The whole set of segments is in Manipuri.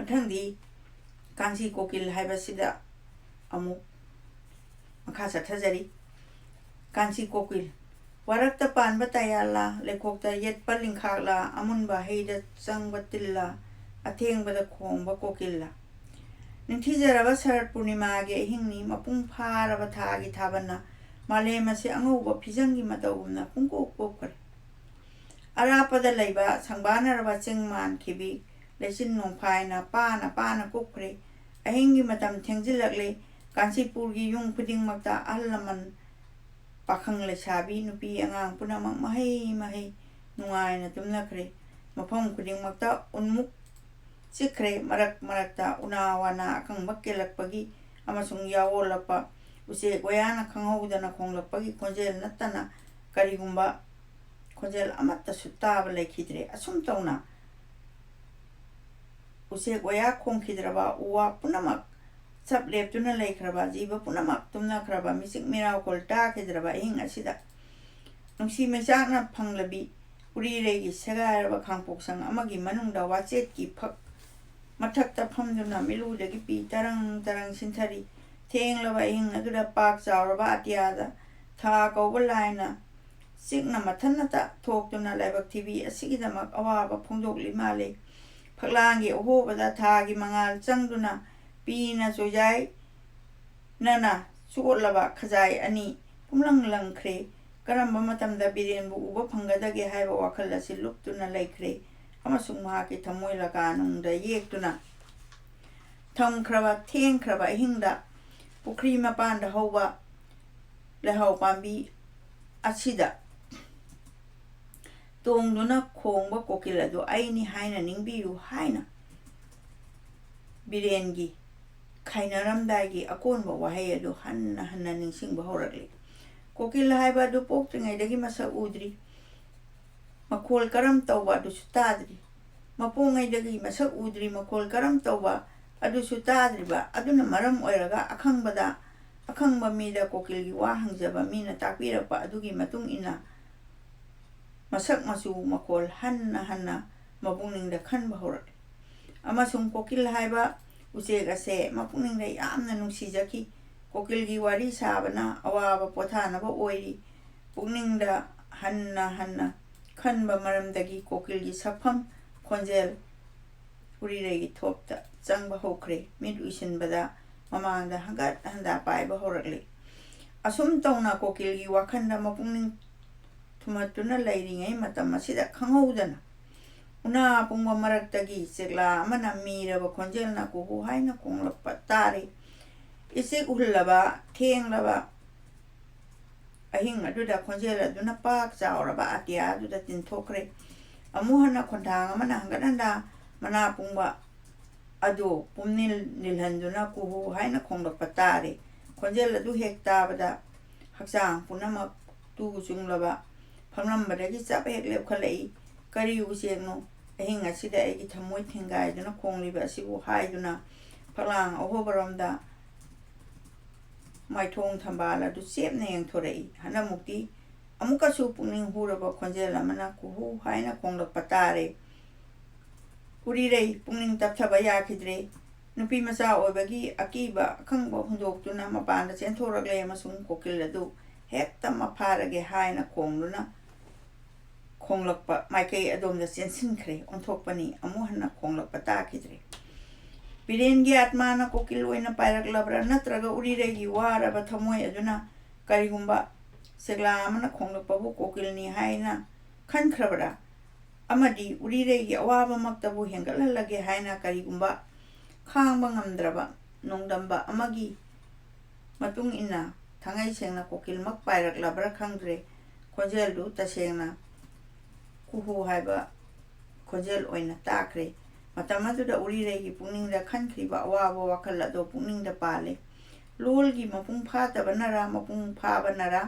ꯃꯊꯪꯗꯤ ꯀꯥꯡꯁꯤ ꯀꯣꯀꯤꯜ ꯍꯥꯏꯕꯁꯤꯗ ꯑꯃꯨꯛ ꯃꯈꯥ ꯆꯠꯊꯖꯔꯤ꯫ ꯀꯥꯡꯁꯤ ꯀꯣꯀꯤꯜ ꯋꯥꯔꯛꯇ ꯄꯥꯟꯕ ꯇꯌꯥꯜꯂꯥ, ꯂꯩꯈꯣꯛꯇ ꯌꯦꯠꯄ ꯂꯤꯡꯈꯥꯛꯂꯥ, ꯑꯃꯨꯟꯕ ꯍꯩꯗ ꯆꯪꯕ ꯇꯤꯜꯂꯥ, ꯑꯊꯦꯡꯕꯗ ꯈꯣꯡꯕ ꯀꯣꯀꯤꯜꯂꯥ꯫ ꯅꯤꯡꯊꯤꯖꯔꯕ ꯁꯔꯠ ꯄꯨꯔꯅꯤꯃꯥꯒꯤ ꯑꯍꯤꯡꯅꯤ, ꯃꯄꯨꯡ ꯐꯥꯔꯕ ꯊꯥꯒꯤ ꯊꯥꯕꯜꯅ ꯃꯥꯂꯦꯝ ꯑꯁꯤ ꯑꯉꯧꯕ ꯐꯤꯖꯪꯒꯤ ꯃꯇꯧꯒꯨꯝꯅ ꯄꯨꯡꯀꯣꯛ ꯀꯣꯛꯈ꯭ꯔꯦ꯫ ꯑꯔꯥꯞꯄꯗ ꯂꯩꯕ ꯁꯪꯕꯥꯟꯅꯔꯕ ꯆꯤꯡ ꯃꯥꯟꯈꯤꯕꯤ ꯂꯩꯆꯤꯟ ꯅꯣꯡꯐꯥꯏꯅ ꯄꯥꯅ ꯄꯥꯅ ꯀꯨꯞꯈ꯭ꯔꯦ꯫ ꯑꯍꯤꯡꯒꯤ ꯃꯇꯝ ꯊꯦꯡꯖꯤꯜꯂꯛꯂꯦ꯫ ꯀꯥꯟꯆꯤꯄꯨꯔꯒꯤ ꯌꯨꯝ ꯈꯨꯗꯤꯡꯃꯛꯇ ꯑꯍꯜ ꯂꯃꯟ, ꯄꯥꯈꯪ ꯂꯩꯁꯥꯕꯤ, ꯅꯨꯄꯤ ꯑꯉꯥꯡ ꯄꯨꯝꯅꯃꯛ ꯃꯍꯩ ꯃꯍꯩ ꯅꯨꯡꯉꯥꯏꯅ ꯇꯨꯝꯅꯈ꯭ꯔꯦ꯫ ꯃꯐꯝ ꯈꯨꯗꯤꯡꯃꯛꯇ ꯎꯟꯃꯨꯛ ꯆꯤꯛꯈ꯭ꯔꯦ꯫ ꯃꯔꯛ ꯃꯔꯛꯇ ꯎꯅꯥ ꯋꯥꯅꯥ ꯑꯀꯪꯕ ꯀꯦꯜꯂꯛꯄꯒꯤ ꯑꯃꯁꯨꯡ ꯌꯥꯑꯣꯜꯂꯛꯄ ꯎꯆꯦꯛ ꯋꯥꯌꯥꯅ ꯈꯪꯍꯧꯗꯅ ꯈꯣꯡꯂꯛꯄꯒꯤ ꯈꯣꯟꯖꯦꯜ ꯅꯠꯇꯅ ꯀꯔꯤꯒꯨꯝꯕ ꯈꯣꯟꯖꯦꯜ ꯑꯃꯠꯇꯁꯨ ꯇꯥꯕ ꯂꯩꯈꯤꯗ꯭ꯔꯦ꯫ ꯑꯁꯨꯝ ꯇꯧꯅ ꯎꯆꯦꯛ ꯋꯥꯌꯥ ꯈꯣꯡꯈꯤꯗ꯭ꯔꯕ, ꯎ ꯋꯥ ꯄꯨꯝꯅꯃꯛ ꯆꯞ ꯂꯦꯞꯇꯨꯅ ꯂꯩꯈ꯭ꯔꯕ, ꯖꯤꯕ ꯄꯨꯝꯅꯃꯛ ꯇꯨꯝꯅꯈ꯭ꯔꯕ, ꯃꯤꯆꯤꯛ ꯃꯤꯔꯥꯎꯈꯣꯜ ꯇꯥꯈꯤꯗ꯭ꯔꯕ ꯑꯍꯤꯡ ꯑꯁꯤꯗ ꯅꯨꯡꯁꯤ ꯃꯩꯆꯥꯛꯅ ꯐꯪꯂꯕꯤ ꯎꯔꯤꯔꯩꯒꯤ ꯁꯦꯒꯥꯏꯔꯕ ꯈꯥꯡꯄꯣꯛꯁꯪ ꯑꯃꯒꯤ ꯃꯅꯨꯡꯗ ꯋꯥꯆꯦꯠꯀꯤ ꯐꯛ ꯃꯊꯛꯇ ꯐꯝꯗꯨꯅ ꯃꯤꯠꯂꯨꯗꯒꯤ ꯄꯤ ꯇꯔꯪ ꯇꯔꯪ ꯁꯤꯟꯊꯔꯤ꯫ ꯊꯦꯡꯂꯕ ꯑꯍꯤꯡ ꯑꯗꯨꯗ ꯄꯥꯛ ꯆꯥꯎꯔꯕ ꯑꯇꯤꯌꯥꯗ ꯊꯥ ꯀꯧꯕ ꯂꯥꯏꯅ ꯆꯤꯛꯅ ꯃꯊꯟꯇ ꯊꯣꯛꯇꯨꯅ ꯂꯥꯏꯕꯛ ꯊꯤꯕꯤ ꯑꯁꯤꯒꯤꯗꯃꯛ ꯑꯋꯥꯕ ꯐꯣꯡꯗꯣꯛꯂꯤ ꯃꯥꯜꯂꯤ꯫ ꯐꯛꯂꯥꯡꯒꯤ ꯑꯍꯣꯕꯗ ꯊꯥꯒꯤ ꯃꯉꯥꯜ ꯆꯪꯗꯨꯅ ꯄꯤꯅ ꯆꯣꯏꯖꯥꯏꯅꯅ ꯆꯣꯠꯂꯕ ꯈꯖꯥꯏ ꯑꯅꯤ ꯄꯨꯝꯂꯪ ꯂꯪꯈ꯭ꯔꯦ꯫ ꯀꯔꯝꯕ ꯃꯇꯝꯗ ꯕꯤꯔꯦꯟꯕꯨ ꯎꯕ ꯐꯪꯒꯗꯒꯦ ꯍꯥꯏꯕ ꯋꯥꯈꯜ ꯑꯁꯤ ꯂꯨꯞꯇꯨꯅ ꯂꯩꯈ꯭ꯔꯦ ꯑꯃꯁꯨꯡ ꯃꯍꯥꯛꯀꯤ ꯊꯃꯣꯏ ꯂꯀꯥꯅꯨꯡꯗ ꯌꯦꯛꯇꯨꯅ ꯊꯝꯈ꯭ꯔꯕ ꯊꯦꯡꯈ꯭ꯔꯕ ꯑꯍꯤꯡꯗ ꯄꯨꯈ꯭ꯔꯤ ꯃꯄꯥꯟꯗ ꯍꯧꯕ ꯂꯩꯍꯥꯎ ꯄꯥꯝꯕꯤ ꯑꯁꯤꯗ ꯇꯣꯡꯗꯨꯅ ꯈꯣꯡꯕ ꯀꯣꯀꯤꯜ ꯑꯗꯨ ꯑꯩꯅꯤ ꯍꯥꯏꯅ ꯅꯤꯡꯕꯤꯌꯨ ꯍꯥꯏꯅ ꯕꯤꯔꯦꯟꯒꯤ ꯈꯥꯏꯅꯔꯝꯗꯥꯏꯒꯤ ꯑꯀꯣꯟꯕ ꯋꯥꯍꯩ ꯑꯗꯨ ꯍꯟꯅ ꯍꯟꯅ ꯅꯤꯡꯁꯤꯡꯕ ꯍꯧꯔꯛꯂꯤ꯫ ꯀꯣꯀꯤꯜ ꯍꯥꯏꯕ ꯑꯗꯨ ꯄꯣꯛꯇ꯭ꯔꯤꯉꯩꯗꯒꯤ ꯃꯁꯛ ꯎꯗ꯭ꯔꯤ, ꯃꯈꯣꯜ ꯀꯔꯝ ꯇꯧꯕ ꯑꯗꯨꯁꯨ ꯇꯥꯗ꯭ꯔꯤ꯫ ꯃꯄꯣꯛꯉꯩꯗꯒꯤ ꯃꯁꯛ ꯎꯗ꯭ꯔꯤ, ꯃꯈꯣꯜ ꯀꯔꯝ ꯇꯧꯕ ꯑꯗꯨꯁꯨ ꯇꯥꯗ꯭ꯔꯤꯕ ꯑꯗꯨꯅ ꯃꯔꯝ ꯑꯣꯏꯔꯒ ꯑꯈꯪꯕ ꯃꯤꯗ ꯀꯣꯀꯤꯜꯒꯤ ꯋꯥ ꯍꯪꯖꯕ ꯃꯤꯅ ꯇꯥꯛꯄꯤꯔꯛꯄ ꯑꯗꯨꯒꯤ ꯃꯇꯨꯡ ꯏꯟꯅ ꯃꯁꯛ ꯃꯆꯨ ꯃꯈꯣꯜ ꯍꯟꯅ ꯍꯟꯅ ꯃꯄꯨꯛꯅꯤꯡꯗ ꯈꯟꯕ ꯍꯧꯔꯛꯂꯤ꯫ ꯑꯃꯁꯨꯡ ꯀꯣꯀꯤꯜ ꯍꯥꯏꯕ ꯎꯆꯦꯛ ꯑꯁꯦ ꯃꯄꯨꯛꯅꯤꯡꯗ ꯌꯥꯝꯅ ꯅꯨꯡꯁꯤꯖꯈꯤ꯫ ꯀꯣꯀꯤꯜꯒꯤ ꯋꯥꯔꯤ ꯁꯥꯕꯅ ꯑꯋꯥꯕ ꯄꯣꯊꯥꯅꯕ ꯑꯣꯏꯔꯤ꯫ ꯄꯨꯛꯅꯤꯡꯗ ꯍꯟꯅ ꯍꯟꯅ ꯈꯟꯕ ꯃꯔꯝꯗꯒꯤ ꯀꯣꯀꯤꯜꯒꯤ ꯁꯛꯐꯝ ꯈꯣꯟꯖꯦꯜ ꯎꯔꯤꯔꯩꯒꯤ ꯊꯣꯞꯇ ꯆꯪꯕ ꯍꯧꯈ꯭ꯔꯦ꯫ ꯃꯤꯠ ꯎꯏꯁꯤꯟꯕꯗ ꯃꯃꯥꯡꯗ ꯍꯟꯒꯠ ꯍꯟꯗꯥ ꯄꯥꯏꯕ ꯍꯧꯔꯛꯂꯤ꯫ ꯑꯁꯨꯝ ꯇꯧꯅ ꯀꯣꯀꯤꯜꯒꯤ ꯋꯥꯈꯜꯗ ꯃꯄꯨꯛꯅꯤꯡ ꯊꯨꯝꯍꯠꯇꯨꯅ ꯂꯩꯔꯤꯉꯩ ꯃꯇꯝ ꯑꯁꯤꯗ ꯈꯪꯍꯧꯗꯅ ꯎꯅꯥ ꯄꯨꯡꯕ ꯃꯔꯛꯇꯒꯤ ꯆꯦꯛꯂꯥ ꯑꯃꯅ ꯃꯤꯔꯕ ꯈꯣꯟꯖꯦꯜꯅ ꯀꯨꯍꯨ ꯍꯥꯏꯅ ꯈꯣꯡꯂꯛꯄ ꯇꯥꯔꯦ꯫ ꯏꯆꯤꯛ ꯎꯝꯂꯕ ꯊꯦꯡꯂꯕ ꯑꯍꯤꯡ ꯑꯗꯨꯗ ꯈꯣꯟꯖꯦꯜ ꯑꯗꯨꯅ ꯄꯥꯛ ꯆꯥꯎꯔꯕ ꯑꯇꯤꯌꯥ ꯑꯗꯨꯗ ꯇꯤꯟꯊꯣꯛꯈ꯭ꯔꯦ꯫ ꯑꯃꯨꯛ ꯍꯟꯅ ꯈꯣꯟꯊꯥꯡ ꯑꯃꯅ ꯍꯟꯒꯠ ꯍꯟꯗꯥ ꯃꯅꯥ ꯄꯨꯡꯕ ꯑꯗꯨ ꯄꯨꯝꯅꯤꯜ ꯅꯤꯜꯍꯟꯗꯨꯅ ꯀꯨꯍꯨ ꯍꯥꯏꯅ ꯈꯣꯡꯂꯛꯄ ꯇꯥꯔꯦ꯫ ꯈꯣꯟꯖꯦꯜ ꯑꯗꯨ ꯍꯦꯛ ꯇꯥꯕꯗ ꯍꯛꯆꯥꯡ ꯄꯨꯝꯅꯃꯛ ꯇꯨ ꯆꯨꯡꯂꯕ ꯐꯝꯂꯝꯕꯗꯒꯤ ꯆꯞ ꯍꯦꯛ ꯂꯦꯞꯈꯠꯂꯛꯏ꯫ ꯀꯔꯤ ꯎꯆꯦꯛꯅꯣ ꯑꯍꯤꯡ ꯑꯁꯤꯗ ꯑꯩꯒꯤ ꯊꯃꯣꯏ ꯊꯦꯡꯒꯥꯏꯗꯨꯅ ꯈꯣꯡꯂꯤꯕ ꯑꯁꯤꯕꯨ ꯍꯥꯏꯗꯨꯅ ꯐꯛꯂꯥꯡ ꯑꯍꯣꯕꯔꯣꯝꯗ ꯃꯥꯏꯊꯣꯡ ꯊꯝꯕꯥꯜ ꯑꯗꯨ ꯆꯦꯞꯅ ꯌꯦꯡꯊꯣꯔꯛꯏ꯫ ꯍꯟꯗꯛꯃꯨꯛꯇꯤ ꯑꯃꯨꯛꯀꯁꯨ ꯄꯨꯛꯅꯤꯡ ꯍꯨꯔꯕ ꯈꯣꯟꯖꯦꯜ ꯑꯃꯅ ꯀꯨꯍꯨ ꯍꯥꯏꯅ ꯈꯣꯡꯂꯛꯄ ꯇꯥꯔꯦ꯫ ꯎꯔꯤꯔꯩ ꯄꯨꯛꯅꯤꯡ ꯇꯞꯊꯕ ꯌꯥꯈꯤꯗ꯭ꯔꯦ꯫ ꯅꯨꯄꯤ ꯃꯆꯥ ꯑꯣꯏꯕꯒꯤ ꯑꯀꯤꯕ ꯑꯈꯪꯕ ꯍꯨꯟꯗꯣꯛꯇꯨꯅ ꯃꯄꯥꯟꯗ ꯆꯦꯟꯊꯣꯔꯛꯂꯦ ꯑꯃꯁꯨꯡ ꯀꯣꯀꯤꯜ ꯑꯗꯨ ꯍꯦꯛꯇ ꯃꯐꯥꯔꯒꯦ ꯍꯥꯏꯅ ꯈꯣꯡꯂꯛꯄ ꯃꯥꯏꯀꯩ ꯑꯗꯣꯝꯗ ꯆꯦꯟꯁꯤꯟꯈ꯭ꯔꯦ꯫ ꯑꯣꯟꯊꯣꯛꯄꯅꯤ, ꯑꯃꯨꯛ ꯍꯟꯅ ꯈꯣꯡꯂꯛꯄ ꯇꯥꯈꯤꯗ꯭ꯔꯦ꯫ ꯕꯤꯔꯦꯟꯒꯤ ꯑꯥꯠꯃꯥꯅ ꯀꯣꯀꯤꯜ ꯑꯣꯏꯅ ꯄꯥꯏꯔꯛꯂꯕ꯭ꯔꯥ ꯅꯠꯇ꯭ꯔꯒ ꯎꯔꯤꯔꯩꯒꯤ ꯋꯥꯔꯕ ꯊꯃꯣꯏ ꯑꯗꯨꯅ ꯀꯔꯤꯒꯨꯝꯕ ꯆꯦꯛꯂꯥ ꯑꯃꯅ ꯈꯣꯡꯂꯛꯄꯕꯨ ꯀꯣꯀꯤꯜꯅꯤ ꯍꯥꯏꯅ ꯈꯟꯈ꯭ꯔꯕꯔꯥ? ꯑꯃꯗꯤ ꯎꯔꯤꯔꯩꯒꯤ ꯑꯋꯥꯕꯃꯛꯇꯕꯨ ꯍꯦꯟꯒꯠꯍꯜꯂꯒꯦ ꯍꯥꯏꯅ ꯀꯔꯤꯒꯨꯝꯕ ꯈꯥꯡꯕ ꯉꯝꯗ꯭ꯔꯕ ꯅꯣꯡꯗꯝꯕ ꯑꯃꯒꯤ ꯃꯇꯨꯡ ꯏꯟꯅ ꯊꯥꯡꯉꯩ ꯁꯦꯡꯅ ꯀꯣꯀꯤꯜꯃꯛ ꯄꯥꯏꯔꯛꯂꯕ꯭ꯔꯥ ꯈꯪꯗ꯭ꯔꯦ꯫ ꯈꯣꯟꯖꯦꯜꯗꯨ ꯇꯁꯦꯡꯅ ꯀꯨꯍꯨ ꯍꯥꯏꯕ ꯈꯣꯟꯖꯦꯜ ꯑꯣꯏꯅ ꯇꯥꯈ꯭ꯔꯦ꯫ ꯃꯇꯝ ꯑꯗꯨꯗ ꯎꯔꯤꯔꯩꯒꯤ ꯄꯨꯛꯅꯤꯡꯗ ꯈꯟꯈ꯭ꯔꯤꯕ ꯑꯋꯥꯕ ꯋꯥꯈꯜ ꯑꯗꯨ ꯄꯨꯛꯅꯤꯡꯗ ꯄꯥꯜꯂꯦ꯫ ꯂꯣꯜꯒꯤ ꯃꯄꯨꯡ ꯐꯥꯗꯕꯅꯔꯥ ꯃꯄꯨꯡ ꯐꯥꯕꯅꯔꯥ,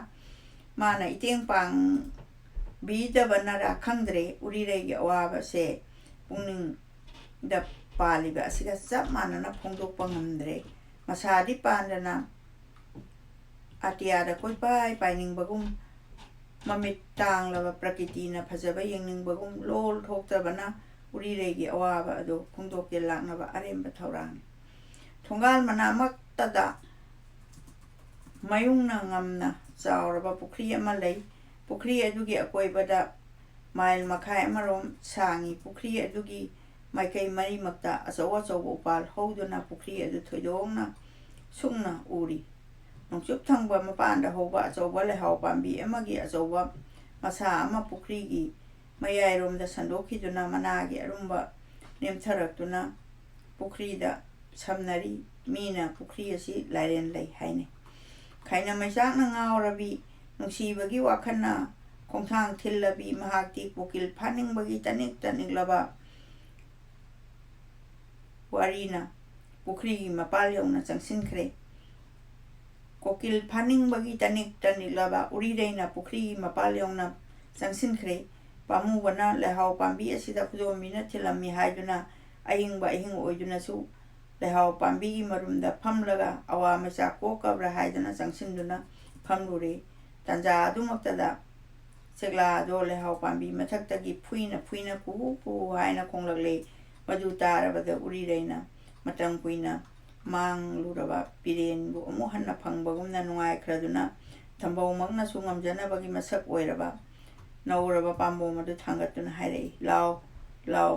ꯃꯥꯅ ꯏꯇꯦꯡ ꯄꯥꯡꯕꯤꯗꯕꯅꯔꯥ ꯈꯪꯗ꯭ꯔꯦ꯫ ꯎꯔꯤꯔꯩꯒꯤ ꯑꯋꯥꯕꯁꯦ ꯄꯨꯛꯅꯤꯡꯗ ꯄꯥꯜꯂꯤꯕ ꯑꯁꯤꯒ ꯆꯞ ꯃꯥꯟꯅꯅ ꯐꯣꯡꯗꯣꯛꯄ ꯉꯝꯗ꯭ꯔꯦ꯫ ꯃꯁꯥꯗꯤ ꯄꯥꯟꯗꯅ ꯑꯇꯤꯌꯥꯗ ꯀꯣꯏꯄꯥꯏ ꯄꯥꯏꯅꯤꯡꯕꯒꯨꯝ, ꯃꯃꯤꯠ ꯇꯥꯡꯂꯕ ꯄ꯭ꯔꯀꯤꯇꯤꯅ ꯐꯖꯕ ꯌꯦꯡꯅꯤꯡꯕꯒꯨꯝ, ꯂꯣꯜ ꯊꯣꯛꯇꯕꯅ ꯎꯔꯤꯔꯩꯒꯤ ꯑꯋꯥꯕ ꯑꯗꯨ ꯐꯣꯡꯗꯣꯛꯀꯦ ꯂꯥꯛꯅꯕ ꯑꯔꯦꯝꯕ ꯊꯧꯔꯥꯡꯅꯤ꯫ ꯊꯣꯡꯒꯥꯜ ꯃꯅꯥꯛꯃꯛꯇꯗ ꯃꯌꯨꯡꯅ ꯉꯝꯅ ꯆꯥꯎꯔꯕ ꯄꯨꯈ꯭ꯔꯤ ꯑꯃ ꯂꯩ꯫ ꯄꯨꯈ꯭ꯔꯤ ꯑꯗꯨꯒꯤ ꯑꯀꯣꯏꯕꯗ ꯃꯥꯏꯜ ꯃꯈꯥꯏ ꯑꯃꯔꯣꯝ ꯁꯥꯡꯏ꯫ ꯄꯨꯈ꯭ꯔꯤ ꯑꯗꯨꯒꯤ ꯃꯥꯏꯀꯩ ꯃꯔꯤꯃꯛꯇ ꯑꯆꯧ ꯑꯆꯧꯕ ꯎꯄꯥꯜ ꯍꯧꯗꯨꯅ ꯄꯨꯈ꯭ꯔꯤ ꯑꯗꯨ ꯊꯣꯏꯗꯣꯛꯅ ꯁꯨꯡꯅ ꯎꯔꯤ꯫ ꯅꯣꯡꯆꯨꯞ ꯊꯪꯕ ꯃꯄꯥꯟꯗ ꯍꯧꯕ ꯑꯆꯧꯕ ꯂꯩꯍꯥꯎ ꯄꯥꯝꯕꯤ ꯑꯃꯒꯤ ꯑꯆꯧꯕ ꯃꯁꯥ ꯑꯃ ꯄꯨꯈ꯭ꯔꯤꯒꯤ ꯃꯌꯥꯏꯔꯣꯝꯗ ꯁꯟꯗꯣꯛꯈꯤꯗꯨꯅ ꯃꯅꯥꯒꯤ ꯑꯔꯨꯝꯕ ꯅꯦꯝꯊꯔꯛꯇꯨꯅ ꯄꯨꯈ꯭ꯔꯤꯗ ꯁꯝꯅꯔꯤ꯫ ꯃꯤꯅ ꯄꯨꯈ꯭ꯔꯤ ꯑꯁꯤ ꯂꯥꯏꯔꯦꯟ ꯂꯩ ꯍꯥꯏꯅꯩ꯫ ꯈꯥꯏꯅꯃꯩꯆꯥꯛꯅ ꯉꯥꯎꯔꯕꯤ ꯅꯨꯡꯁꯤꯕꯒꯤ ꯋꯥꯈꯜꯅ ꯈꯣꯡꯊꯥꯡ ꯊꯤꯜꯂꯕꯤ ꯃꯍꯥꯛꯇꯤ ꯀꯣꯀꯤꯜ ꯐꯥꯅꯤꯡꯕꯒꯤ ꯇꯅꯤꯛ ꯇꯅꯤꯛꯂꯕ ꯋꯥꯔꯤꯅ ꯄꯨꯈ꯭ꯔꯤꯒꯤ ꯃꯄꯥꯜ ꯌꯧꯅ ꯆꯪꯁꯤꯟꯈ꯭ꯔꯦ꯫ ꯀꯣꯀꯤꯜ ꯐꯥꯅꯤꯡꯕꯒꯤ ꯇꯅꯤꯛ ꯇꯅꯤꯛꯂꯕ ꯎꯔꯤꯔꯩꯅ ꯄꯨꯈ꯭ꯔꯤꯒꯤ ꯃꯄꯥꯜ ꯌꯧꯅ ꯆꯪꯁꯤꯟꯈ꯭ꯔꯦ꯫ ꯄꯥꯝꯃꯨꯕꯅ ꯂꯩꯍꯥꯎ ꯄꯥꯝꯕꯤ ꯑꯁꯤꯗ ꯈꯨꯗꯣꯝꯕꯤꯅ ꯊꯤꯜꯂꯝꯃꯤ ꯍꯥꯏꯗꯨꯅ ꯑꯍꯤꯡꯕ ꯑꯍꯤꯡ ꯑꯣꯏꯗꯨꯅꯁꯨ ꯂꯩꯍꯥꯎ ꯄꯥꯝꯕꯤꯒꯤ ꯃꯔꯨꯝꯗ ꯐꯝꯂꯒ ꯑꯋꯥ ꯃꯩꯆꯥꯛ ꯀꯣꯛꯀꯕ꯭ꯔꯥ ꯍꯥꯏꯗꯨꯅ ꯆꯪꯁꯤꯟꯗꯨꯅ ꯐꯝꯂꯨꯔꯦ꯫ ꯇꯥꯟꯖꯥ ꯑꯗꯨꯃꯛꯇꯗ ꯆꯦꯛꯂꯥ ꯑꯗꯣ ꯂꯩꯍꯥꯎ ꯄꯥꯝꯕꯤ ꯃꯊꯛꯇꯒꯤ ꯐꯨꯏꯅ ꯐꯨꯏꯅ ꯀꯨꯍꯨ ꯀꯨꯍꯨ ꯍꯥꯏꯅ ꯈꯣꯡꯂꯛꯂꯦ꯫ ꯃꯗꯨ ꯇꯥꯔꯕꯗ ꯎꯔꯤꯔꯩꯅ ꯃꯇꯝ ꯀꯨꯏꯅ ꯃꯥꯡꯂꯨꯔꯕ ꯄꯤꯔꯦꯟꯕꯨ ꯑꯃꯨꯛ ꯍꯟꯅ ꯐꯪꯕꯒꯨꯝꯅ ꯅꯨꯡꯉꯥꯏꯈ꯭ꯔꯗꯨꯅ ꯊꯝꯕꯧꯃꯛꯅꯁꯨ ꯉꯝꯖꯅꯕꯒꯤ ꯃꯁꯛ ꯑꯣꯏꯔꯕ ꯅꯧꯔꯕ ꯄꯥꯝꯕꯣꯝ ꯑꯗꯨ ꯊꯥꯡꯒꯠꯇꯨꯅ ꯍꯥꯏꯔꯛꯏ, ꯂꯥꯎ ꯂꯥꯎ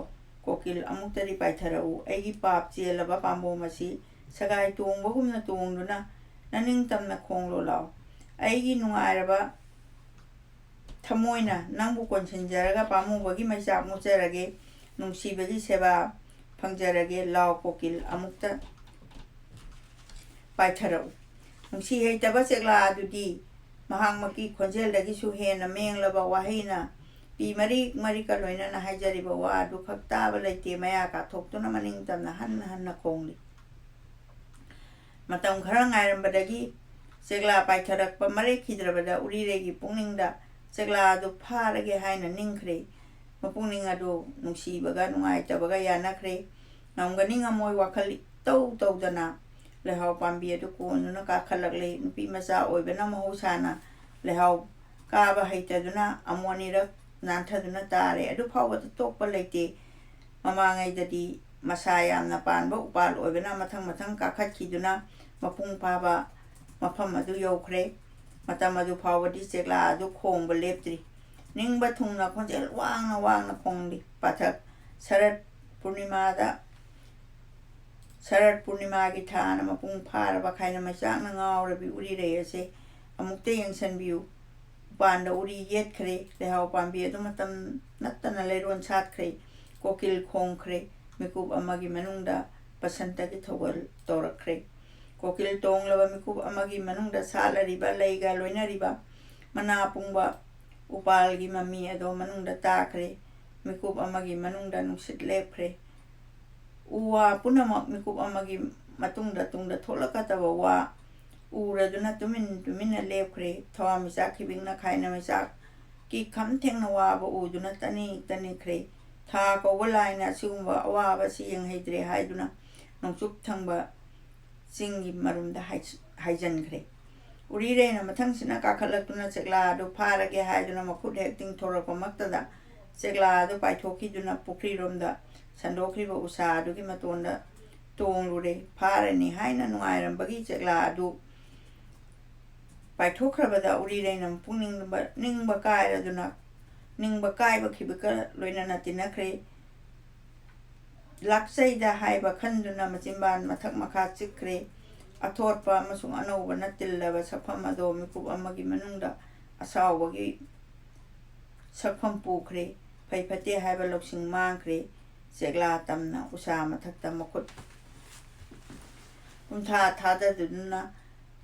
ꯀꯣꯀꯤꯜ ꯑꯃꯨꯛꯇꯗꯤ ꯄꯥꯏꯊꯔꯛꯎ꯫ ꯑꯩꯒꯤ ꯄꯥꯞ ꯆꯦꯜꯂꯕ ꯄꯥꯝꯕꯣꯝ ꯑꯁꯤ ꯁꯒꯥꯏ ꯇꯣꯡꯕꯒꯨꯝꯅ ꯇꯣꯡꯗꯨꯅ ꯅꯅꯤꯡꯇꯝꯅ ꯈꯣꯡꯂꯣ ꯂꯥꯎ꯫ ꯑꯩꯒꯤ ꯅꯨꯡꯉꯥꯏꯔꯕ ꯊꯃꯣꯏꯅ ꯅꯪꯕꯨ ꯀꯣꯟꯁꯤꯟꯖꯔꯒ ꯄꯥꯝꯃꯨꯕꯒꯤ ꯃꯩꯆꯥꯛ ꯃꯨꯠꯆꯔꯒꯦ, ꯅꯨꯡꯁꯤꯕꯒꯤ ꯁꯦꯕꯥ ꯐꯪꯖꯔꯒꯦ꯫ ꯂꯥꯎ ꯀꯣꯀꯤꯜ ꯑꯃꯨꯛꯇ ꯄꯥꯏꯊꯔꯛꯎ꯫ ꯅꯨꯡꯁꯤ ꯍꯩꯇꯕ ꯆꯦꯛꯂꯥ ꯑꯗꯨꯗꯤ ꯃꯍꯥꯛꯃꯛꯀꯤ ꯈꯣꯟꯖꯦꯜꯗꯒꯤꯁꯨ ꯍꯦꯟꯅ ꯃꯦꯡꯂꯕ ꯋꯥꯍꯩꯅ ꯄꯤ ꯃꯔꯤꯛ ꯃꯔꯤꯛꯀ ꯂꯣꯏꯅꯅ ꯍꯥꯏꯖꯔꯤꯕ ꯋꯥ ꯑꯗꯨ ꯈꯛ ꯇꯥꯕ ꯂꯩꯇꯦ꯫ ꯃꯌꯥ ꯀꯥꯊꯣꯛꯇꯨꯅ ꯃꯅꯤꯡꯇꯝꯅ ꯍꯟꯅ ꯍꯟꯅ ꯈꯣꯡꯂꯤ꯫ ꯃꯇꯝ ꯈꯔ ꯉꯥꯏꯔꯝꯕꯗꯒꯤ ꯆꯦꯛꯂꯥ ꯄꯥꯏꯊꯔꯛꯄ ꯃꯔꯦꯛꯈꯤꯗ꯭ꯔꯕꯗ ꯎꯔꯤꯔꯩꯒꯤ ꯄꯨꯛꯅꯤꯡꯗ ꯆꯦꯛꯂꯥ ꯑꯗꯨ ꯐꯥꯔꯒꯦ ꯍꯥꯏꯅ ꯅꯤꯡꯈ꯭ꯔꯦ꯫ ꯃꯄꯨꯛꯅꯤꯡ ꯑꯗꯨ ꯅꯨꯡꯁꯤꯕꯒ ꯅꯨꯡꯉꯥꯏꯇꯕꯒ ꯌꯥꯅꯈ꯭ꯔꯦ꯫ ꯉꯝꯒꯅꯤ ꯉꯝꯃꯣꯏ ꯋꯥꯈꯜ ꯏꯇꯧ ꯇꯧꯗꯅ ꯂꯩꯍꯥꯎ ꯄꯥꯝꯕꯤ ꯑꯗꯨ ꯀꯣꯟꯗꯨꯅ ꯀꯥꯈꯠꯂꯛꯂꯦ꯫ ꯅꯨꯄꯤꯃꯆꯥ ꯑꯣꯏꯕꯅ ꯃꯍꯧꯁꯥꯅ ꯂꯩꯍꯥꯎ ꯀꯥꯕ ꯍꯩꯇꯗꯨꯅ ꯑꯃꯨꯛ ꯑꯅꯤꯔꯛ ꯅꯥꯟꯊꯗꯨꯅ ꯇꯥꯔꯦ꯫ ꯑꯗꯨꯐꯥꯎꯕꯗ ꯇꯣꯛꯄ ꯂꯩꯇꯦ꯫ ꯃꯃꯥꯡꯉꯩꯗꯗꯤ ꯃꯁꯥ ꯌꯥꯝꯅ ꯄꯥꯟꯕ ꯎꯄꯥꯜ ꯑꯣꯏꯕꯅ ꯃꯊꯪ ꯃꯊꯪ ꯀꯥꯈꯠꯈꯤꯗꯨꯅ ꯃꯄꯨꯡ ꯐꯥꯕ ꯃꯐꯝ ꯑꯗꯨ ꯌꯧꯈ꯭ꯔꯦ꯫ ꯃꯇꯝ ꯑꯗꯨ ꯐꯥꯎꯕꯗꯤ ꯆꯦꯛꯂꯥ ꯑꯗꯨ ꯈꯣꯡꯕ ꯂꯦꯞꯇ꯭ꯔꯤ꯫ ꯅꯤꯡꯕ ꯊꯨꯡꯅ ꯈꯣꯟꯖꯦꯜ ꯋꯥꯡꯅ ꯋꯥꯡꯅ ꯈꯣꯡꯂꯤ꯫ ꯄꯥꯊꯛ ꯁꯔꯠ ꯄꯨꯔꯅꯤꯃꯥꯒꯤ ꯊꯥꯅ ꯃꯄꯨꯡ ꯐꯥꯔꯕ ꯈꯥꯏꯅꯃꯩꯆꯥꯛꯅ ꯉꯥꯎꯔꯕꯤ ꯎꯔꯤꯔꯩ ꯑꯁꯤ ꯑꯃꯨꯛꯇ ꯌꯦꯡꯁꯤꯟꯕꯤꯌꯨ꯫ ꯎꯄꯥꯟꯗ ꯎꯔꯤ ꯌꯦꯠꯈ꯭ꯔꯦ꯫ ꯂꯩꯍꯥꯎ ꯄꯥꯝꯕꯤ ꯑꯗꯨ ꯃꯇꯝ ꯅꯠꯇꯅ ꯂꯩꯔꯣꯟ ꯁꯥꯠꯈ꯭ꯔꯦ꯫ ꯀꯣꯀꯤꯜ ꯈꯣꯡꯈ꯭ꯔꯦ꯫ ꯃꯤꯀꯨꯞ ꯑꯃꯒꯤ ꯃꯅꯨꯡꯗ ꯕꯁꯟꯇꯒꯤ ꯊꯧꯒꯜ ꯇꯧꯔꯛꯈ꯭ꯔꯦ꯫ ꯀꯣꯀꯤꯜ ꯇꯣꯡꯂꯕ ꯃꯤꯀꯨꯞ ꯑꯃꯒꯤ ꯃꯅꯨꯡꯗ ꯁꯥꯠꯂꯔꯤꯕ ꯂꯩꯒ ꯂꯣꯏꯅꯔꯤꯕ ꯃꯅꯥ ꯄꯨꯡꯕ ꯎꯄꯥꯜꯒꯤ ꯃꯃꯤ ꯑꯗꯣ ꯃꯅꯨꯡꯗ ꯇꯥꯈ꯭ꯔꯦ꯫ ꯃꯤꯀꯨꯞ ꯑꯃꯒꯤ ꯃꯅꯨꯡꯗ ꯅꯨꯡꯁꯤꯠ ꯂꯦꯞꯈ꯭ꯔꯦ꯫ ꯎ ꯋꯥ ꯄꯨꯝꯅꯃꯛ ꯃꯤꯀꯨꯞ ꯑꯃꯒꯤ ꯃꯇꯨꯡꯗ ꯇꯨꯡꯗ ꯊꯣꯛꯂꯛꯀꯗꯕ ꯋꯥ ꯎꯔꯗꯨꯅ ꯇꯨꯃꯤꯟ ꯇꯨꯃꯤꯟꯅ ꯂꯦꯞꯈ꯭ꯔꯦ꯫ ꯊꯋꯥꯟꯃꯤꯆꯥꯛ ꯈꯤꯕꯤꯡꯅ ꯈꯥꯏꯅꯃꯩꯆꯥꯛꯀꯤ ꯈꯝ ꯊꯦꯡꯅ ꯋꯥꯕ ꯎꯗꯨꯅ ꯇꯅꯤꯛ ꯇꯅꯤꯛꯈ꯭ꯔꯦ꯫ ꯊꯥ ꯀꯧꯕ ꯂꯥꯏꯅ ꯑꯁꯤꯒꯨꯝꯕ ꯑꯋꯥꯕ ꯑꯁꯤ ꯌꯦꯡꯍꯩꯗ꯭ꯔꯦ ꯍꯥꯏꯗꯨꯅ ꯅꯣꯡꯆꯨꯞ ꯊꯪꯕ ꯆꯤꯡꯒꯤ ꯃꯔꯨꯝꯗ ꯍꯥꯏꯖꯟꯈ꯭ꯔꯦ꯫ ꯎꯔꯤꯔꯩꯅ ꯃꯊꯪꯁꯤꯅ ꯀꯥꯈꯠꯂꯛꯇꯨꯅ ꯆꯦꯛꯂꯥ ꯑꯗꯨ ꯐꯥꯔꯒꯦ ꯍꯥꯏꯗꯨꯅ ꯃꯈꯨꯠ ꯍꯦꯛ ꯇꯤꯡꯊꯣꯔꯛꯄꯃꯛꯇꯗ ꯆꯦꯛꯂꯥ ꯑꯗꯨ ꯄꯥꯏꯊꯣꯛꯈꯤꯗꯨꯅ ꯄꯨꯈ꯭ꯔꯤꯔꯣꯝꯗ ꯁꯟꯗꯣꯛꯈ꯭ꯔꯤꯕ ꯎꯁꯥ ꯑꯗꯨꯒꯤ ꯃꯇꯣꯟꯗ ꯇꯣꯡꯂꯨꯔꯦ꯫ ꯐꯥꯔꯅꯤ ꯍꯥꯏꯅ ꯅꯨꯡꯉꯥꯏꯔꯝꯕꯒꯤ ꯆꯦꯛꯂꯥ ꯑꯗꯨ ꯄꯥꯏꯊꯣꯛꯈ꯭ꯔꯕꯗ ꯎꯔꯤꯔꯩꯅ ꯅꯤꯡꯕ ꯀꯥꯏꯕꯈꯤꯕꯒ ꯂꯣꯏꯅꯅ ꯇꯤꯟꯅꯈ꯭ꯔꯦ꯫ ꯂꯥꯛꯆꯩꯗ ꯍꯥꯏꯕ ꯈꯟꯗꯨꯅ ꯃꯆꯤꯟꯕꯥꯟ ꯃꯊꯛ ꯃꯈꯥ ꯆꯤꯛꯈ꯭ꯔꯦ꯫ ꯑꯊꯣꯠꯄ ꯑꯃꯁꯨꯡ ꯑꯅꯧꯕꯅ ꯇꯤꯜꯂꯕ ꯁꯛꯐꯝ ꯑꯗꯣ ꯃꯤꯀꯨꯞ ꯑꯃꯒꯤ ꯃꯅꯨꯡꯗ ꯑꯁꯥꯎꯕꯒꯤ ꯁꯛꯐꯝ ꯄꯨꯈ꯭ꯔꯦ꯫ ꯐꯩ ꯐꯠꯇꯦ ꯍꯥꯏꯕ ꯂꯧꯁꯤꯡ ꯃꯥꯡꯈ꯭ꯔꯦ꯫ ꯆꯦꯛꯂꯥ ꯇꯝꯅ ꯎꯁꯥ ꯃꯊꯛꯇ ꯃꯈꯨꯠ ꯄꯨꯝꯊꯥ ꯊꯥꯗꯗꯨꯅ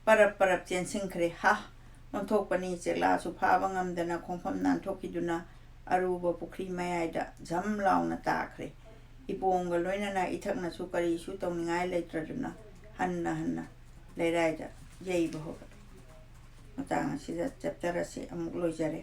ꯄꯔꯞ ꯄꯔꯞ ꯆꯦꯟꯁꯤꯟꯈ꯭ꯔꯦ꯫ ꯍꯥ! ꯑꯣꯟꯊꯣꯛꯄꯅꯤ! ꯆꯦꯛꯂꯥꯁꯨ ꯐꯥꯕ ꯉꯝꯗꯅ ꯈꯣꯡꯐꯝ ꯅꯥꯟꯊꯣꯛꯈꯤꯗꯨꯅ ꯑꯔꯨꯕ ꯄꯨꯈ꯭ꯔꯤ ꯃꯌꯥꯏꯗ ꯓꯝ ꯂꯥꯎꯅ ꯇꯥꯈ꯭ꯔꯦ꯫ ꯏꯄꯣꯝꯒ ꯂꯣꯏꯅꯅ ꯏꯊꯛꯅꯁꯨ ꯀꯔꯤꯁꯨ ꯇꯧꯅꯤꯡꯉꯥꯏ ꯂꯩꯇ꯭ꯔꯗꯨꯅ ꯍꯟꯅ ꯍꯟꯅ ꯂꯩꯔꯥꯏꯗ ꯌꯩꯕ ꯍꯧꯔꯛꯏ꯫ ꯃꯇꯥꯡ ꯑꯁꯤꯗ ꯆꯦꯞꯇꯔ ꯑꯁꯤ ꯑꯃꯨꯛ ꯂꯣꯏꯖꯔꯦ꯫